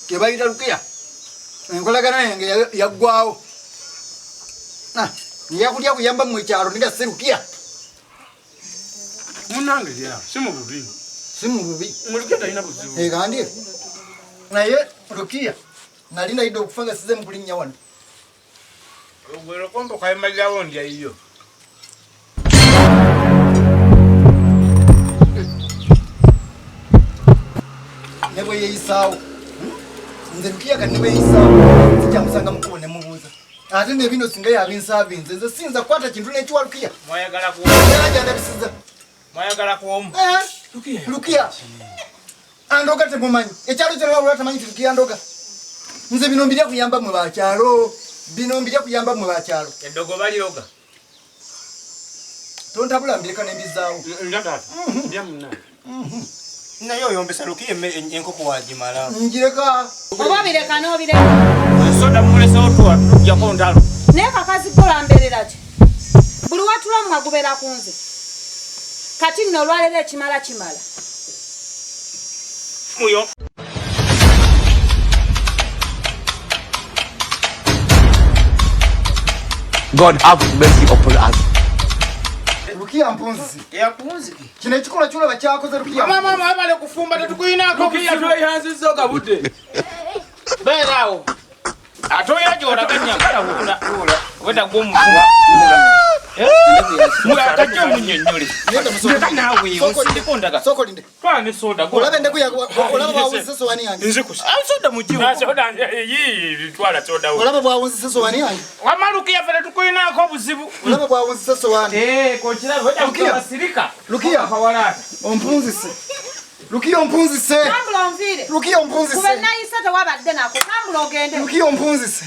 ke bayita Lukia enkolagana yange yaggwawo yakulya kuyamba mu kyalo ninga se Lukia munange ya simu bubi Lukia talina buzibu kandi naye Lukia nali naidde okufanga size mu kulinnya wano ogwero kombo kayimalirawo ndya iyo nebo yeisaawo nze Lukia kati nebo yeisaawo sijamusanga mukubo ne mubuuza ate ne bino singa yabinsaavinze nze sinza kukwata kintu n'ekiwa Lukia mwayagala kuomu ndabisiza mwayagala kuomu Lukia andoga temumanyi ekyalo kyo wabula tamanyi Lukia andoga nze bino mbirya kuyamba mu bakyalo edogo balyoga tontabula mbireka n'embizaawo ndagata ndya munna naye oyombesa Lukia enkoko wagimala njireka oba bireka n'obireka soda mulese otwa tujjako ndalo naye kakazi kola mberera ki buli watulamu agubera ku nze kati nno olwaleero ekimala kimala muyo God have mercy upon us. Lukia mpunzi yakunziki kino ekikola kyolaba kyakoze Lukia mama abale kufumba tetukuyinako Lukia twayanziza kabudde beerawo atoya gyolaganya kala weta gw'omufuma mulakajja omunnyonnyole naawe onsindikondaga sokolinde twane soda olabe ndeku olaba bwawunzise sowani yange soda mugiwutwala soda olaba bwawunzise sowani yange wamalukiya fele tukuyinaako obuzibu olaba bwawunzise sowani kokirabasirika Lukia kawalaata ompunzise Lukia ompunzise tambula onviire Lukia ompunzise kube nayise tewabadde nako tambula ogende Lukia ompunzise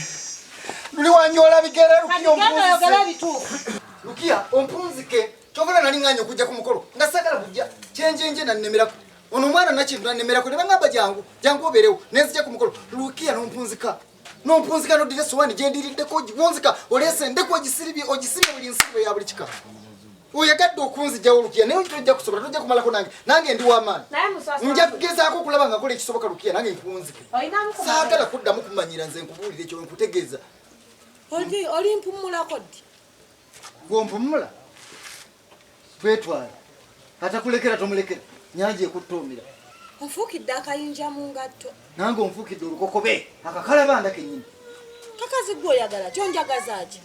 luli wanyola bigere Lukia genda oyogere ompunzise ebituufu Lukia ompunzike kyovula nali nganya okujja ku mukolo nga sagala kujja kyenjenje nannemerako ono omwana nakintu nannemerako ne bangamba jangu obeerewo nenzija ku mukolo Lukia nompunzika nodire sowani gyendiriddeko ogibunzika oleese ndeku ogisiribye buli nsiribe ya buli kika oyagadde okunzijjawo Lukia naye tojja kusobola tojja kumalako nange ndi w'amaanyi nja kugezaako okulaba nga nkola ekisoboka Lukia nange nkunzike saagala kuddamu kumanyira nze nkubuulire ekyo nkutegeeza oli mpumulako ddi gwompumula twetwala atakulekera tomulekera nyanja ekuttoomera onfuukidde akayinja mu ngatto nange onfuukidde olukokobe akakalabanda kennyini kakazi gwe oyagala ki onjagaza ki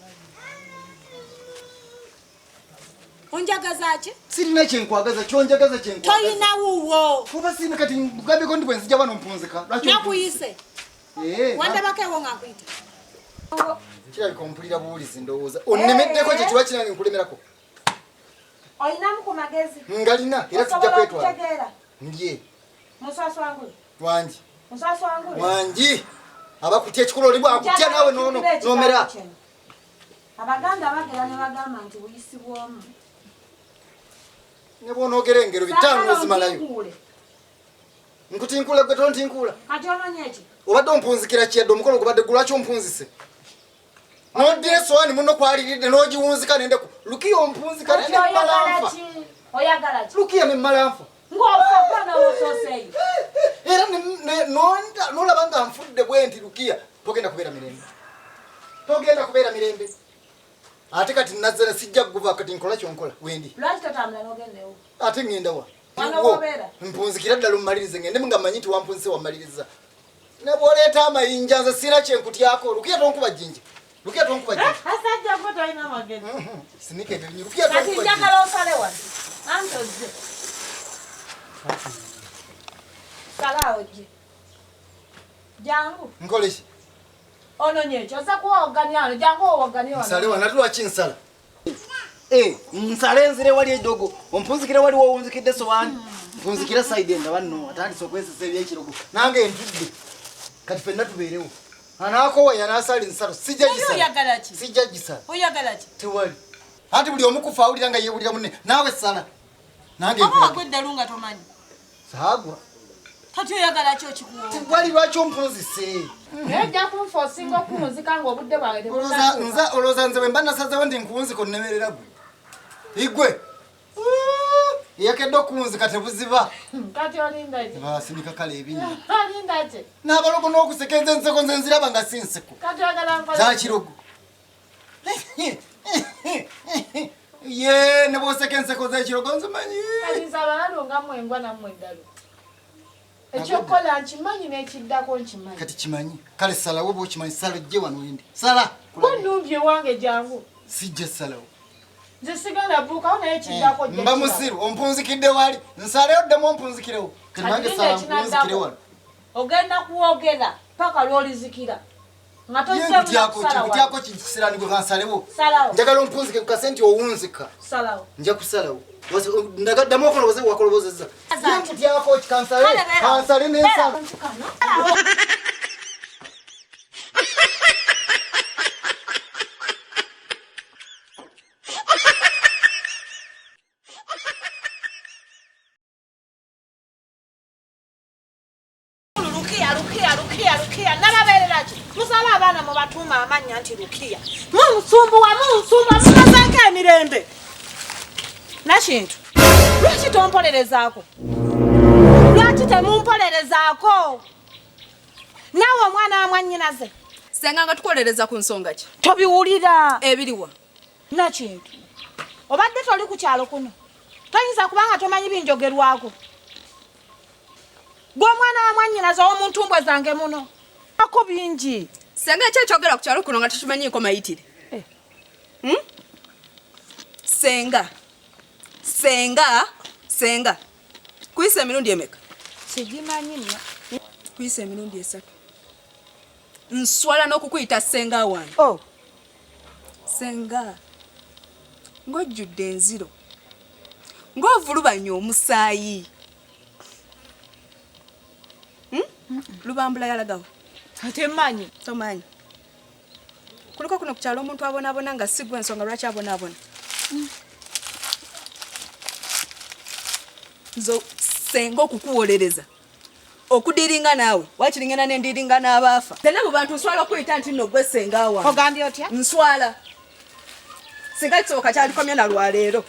onjagaza ki sirina kyenkwagaza kyonjagaza toyina wuwo oba sirina kati ngambeko ndi bwe nzija wano mpunzika nakuyise wandabako ewo nga nkuyita kirabika ompulira buwulizi ndowooza onnemeddeko kye kiba kinange nkulemerako olinamu ku magezi ngalina era tujja kwetwala ndye muswaswangule wangi abakutya ekikola oli bwakutya naawe nomera abaganda bagera ne bagamba nti buyisi bwomu ne bwonoogera engero bitaano ozimalayo nkutinkula gwe tontinkula kati ononye eki obadde ompunzikira kyadde omukolo gubadde gulwaki ompunzise noddira esowani muno kwaliridde n'ogiwunzika nendeku Lukia ompunzika nemmalaanfa oyagala ki Lukia nemmalaanfa ng'ofaganawososeeyo era nolaba nga nfudde bwe nti Lukia togenda kubeera mirembe ate kati nazzala sijja kuguva kati nkola kyonkola wendi lwaki totambula n'ogendewo ate ngenda wa mpunzikira ddala omumalirize ngende nga mmanyi nti wampunzise wammaliriza ne bw'oleeta amayinja nze sira kyenkutyako Lukia tonkuba jjinja asajja gwe tolina magezi sinika ebyo binyi Lukia kati njagala osale wano antozze salaawo gye jangu nkoleki ononye ekyo oza kuwawoganya wano jangu owoganye nsale wana lwaki nsala nsale nzire wali edogo ompunzikira wali wowunzikidde sowani mpunzikira saidi endaba nno atandise okwesesa ebyekirogo nange ntudde kati fenna tubeerewo anaakoowa yanaasali nsalo sijja gisala tewali anti buli omukufa awulira nga yeewulira munne naawe sala nange agweddalunga tomanyi saagwa kati oyagala ki okikuwa tewali lwaki ompunzise naye jja kunfa osinga okunzika ng'obudde bwange olowooza nze bwe mba nasazewo ndi nkuwunzika onnemerera gwe igwe yakedde okunzika tebuziba Kati olindaje? basindika kale ebinnya Olindaje? n'abalogo n'okusekenza enseko nze nziraba nga si nseko Kati oyagala nkola. za kirogo ye ne bw'oseka enseko z'ekirogo nzimanyi Kati nsaba nalunga mwengwa nammwe eddalu. Ekyokola nkimanyi n'ekiddako nkimanyi. kati kimanyi kale salawo bw'okimanyi sala ojje wano wendi sala Kunnumbye wange jangu. sijja salawo Nze sigenda buukawo naye ekiddako ojja. mba musiru ompunzikidde wali nsaleyo ddemu ompunzikirewo kati nange Kati sala ninde mpunzikire ekinaddako? wano Ogenda kuwogera paka lw'olizikira. Nga kutyako kisirani gwe kansalewo Salawo. njagala ompunzike ku kasenti owunzika Salawo. nja kusalawo ndagaddamu okoloboze wakolobozezza ye nkutyako kikansale kansale n'ensala Lukia nalaberera ki musala abaana mu batuuma amannya nti Lukia munsumbuwa mumazenga emirembe nakintu lwaki tompolerezaako lwaki temumpolerezaako naawe omwana wa mwannyinaze senga nga tukolereza ku nsonga ki tobiwulira ebiriwa nakintu obadde toli ku kyalo kuno toyinza kubanga tomanyi binjogerwako gwe omwana wa mwannyinaze ow'omuntu mbwe zange muno ako bingi senga ekyekyogera ku kyalo kuno nga tukimanyiiko mayitire senga kuyisa emirundi emeka sigimanyi nno kuyisa emirundi 3 nswala n'okukuyita senga wange senga ng'ojjudde enziro ng'ovulubanya omusaayi lubambula yalagawo temanyi tomanyi kuliko kuno ku kyalo omuntu abonaabona nga si gwe ensonga lwaki abonaabona nzo senga okukuwolereza okudiringa naawe wakiringana nendiringa n'abaafa tena mu bantu nswala okuyita nti nno gwe senga wange ogambye otya nswala singa kisoboka kyalikomye na lwaleero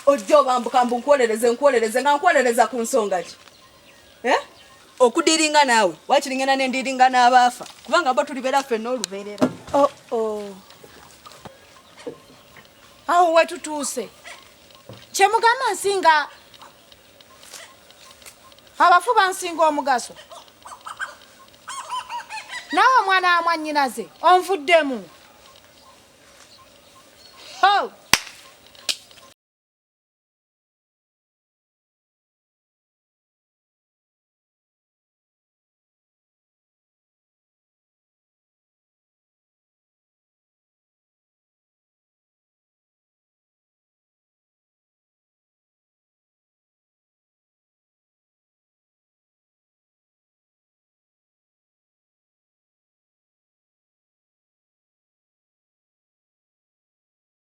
ojja obambuka mbu nkuwolereze nga nkuwolereza ku nsonga ki okudiringa naawe wakiringana nendiringa n'abaafa kubanga bo tulibeera ffenna olubeerera awo wetutuuse kyemugamba nsinga abafu bansinga omugaso naawe omwana wa mwannyinaze onvuddemu